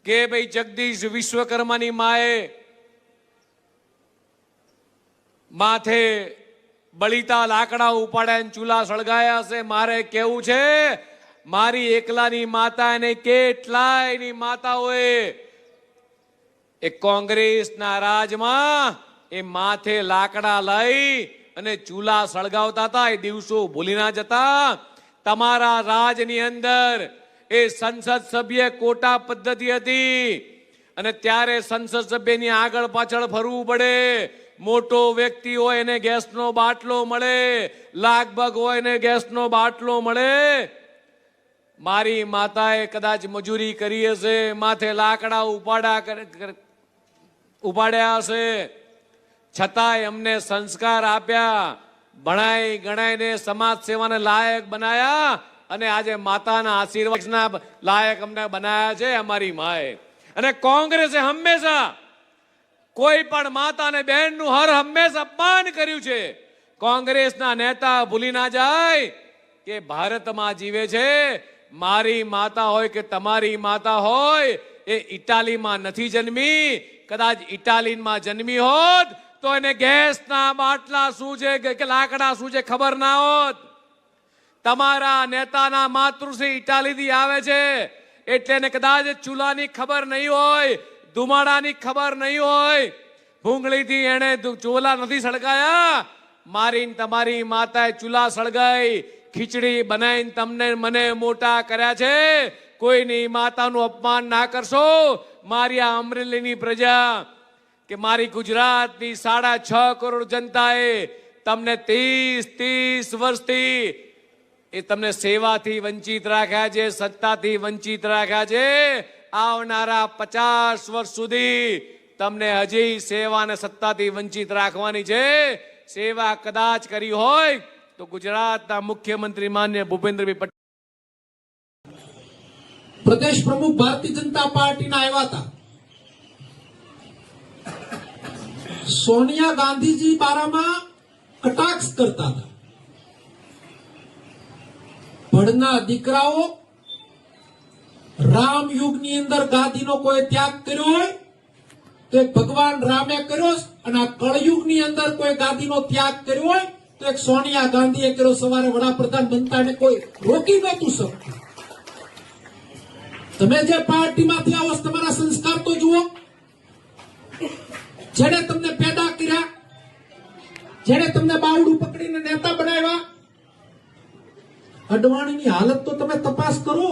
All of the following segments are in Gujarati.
કે ભાઈ જગદીશ વિશ્વકર્માની માએ માથે બળીતા લાકડા ઉપાડ્યા ચૂલા સળગાયા છે. મારે કેવું છે, મારી એકલાની માતા અને કેટલાયની માતાઓએ એ કોંગ્રેસના રાજમાં એ માથે લાકડા લઈ અને ચૂલા સળગાવતા હતા. એ દિવસો ભૂલી ના જતા. તમારા રાજની અંદર એ સંસદ સભ્ય કોટા પદ્ધતિ હતી અને ત્યારે સંસદ સભ્યની આગળ પાછળ ફરવું પડે. મોટો વ્યક્તિ હોય એને ગેસનો બાટલો મળે, લાગભગ હોય એને ગેસનો બાટલો મળે. મારી માતાએ કદાચ મજૂરી કરી હશે, માથે લાકડા ઉપાડ્યા હશે, છતાંય અમને સંસ્કાર આપ્યા, ભણાઈ ગણાઈને સમાજ સેવાને લાયક બનાયા અને આજે માતાના આશીર્વાદના લાયક અમને બનાયા છે અમારી માએ. અને કોંગ્રેસે હંમેશા કોઈ પણ માતા અને બહેનનું હર હંમેશા અપમાન કર્યું છે. કોંગ્રેસના નેતા ભૂલી ના જાય કે ભારતમાં જીવે છે. મારી માતા હોય કે તમારી માતા હોય એ ઇટાલીમાં નથી જન્મી. કદાચ ઇટાલીમાં જન્મી હોત તો એને ગેસના બાટલા શું છે કે લાકડા શું છે ખબર ના હોત. તમારા નેતાના માતૃશ્રી ઇટાલીથી આવે છે એટલે એને કદાચ ચૂલાની ખબર નહીં હોય, ધુમાડાની ખબર નહીં હોય, ભૂંગળીથી એને ચૂલા નથી સળગાયા. મારીને તમારી માતાએ ચૂલા સળગાઈ, ખીચડી બનાવીને તમને મને મોટા કર્યા છે. કોઈની માતાનું અપમાન ના કરશો. મારી આ અમરેલીની પ્રજા કે મારી ગુજરાતની 6.5 કરોડ જનતાએ તમને 30 વર્ષથી એ તમને સેવાથી વંચિત રાખ્યા છે, સત્તાથી વંચિત રાખ્યા છે. આવનારા 50 વર્ષ સુધી તમને હજી સેવા અને સત્તાથી વંચિત રાખવાની છે. સેવા કદાચ કરી હોય તો ગુજરાતના મુખ્યમંત્રી માન્ય ભૂપેન્દ્રભાઈ પટેલ પ્રદેશ પ્રમુખ ભારતીય જનતા પાર્ટીના આવ્યા હતા. સોનિયા ગાંધીજી બારામાં કટાક્ષ કરતા હતા. ભણના દીકરાઓ રામ યુગની અંદર ગાદીનો કોઈ ત્યાગ કર્યો હોય તો એક ભગવાન રામે કર્યો, અને આ કળયુગની અંદર કોઈ ગાદીનો ત્યાગ કર્યો હોય તો એક સોનિયા ગાંધીએ કર્યો. સવારે વડાપ્રધાન બનતા એને કોઈ રોકી નહોતું શકતું. તમે જે પાર્ટીમાંથી આવો તમારા સંસ્કાર તો જુઓ. જેને તમને પેદા કર્યા, જેને તમને બાવડું પકડીને નેતા બનાવ્યા, અડવાણીની હાલત તો તમે તપાસ કરો.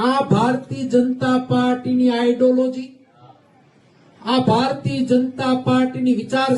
આ ભારતીય જનતા પાર્ટીની આઈડિયોલોજી, આ ભારતીય જનતા પાર્ટીની વિચાર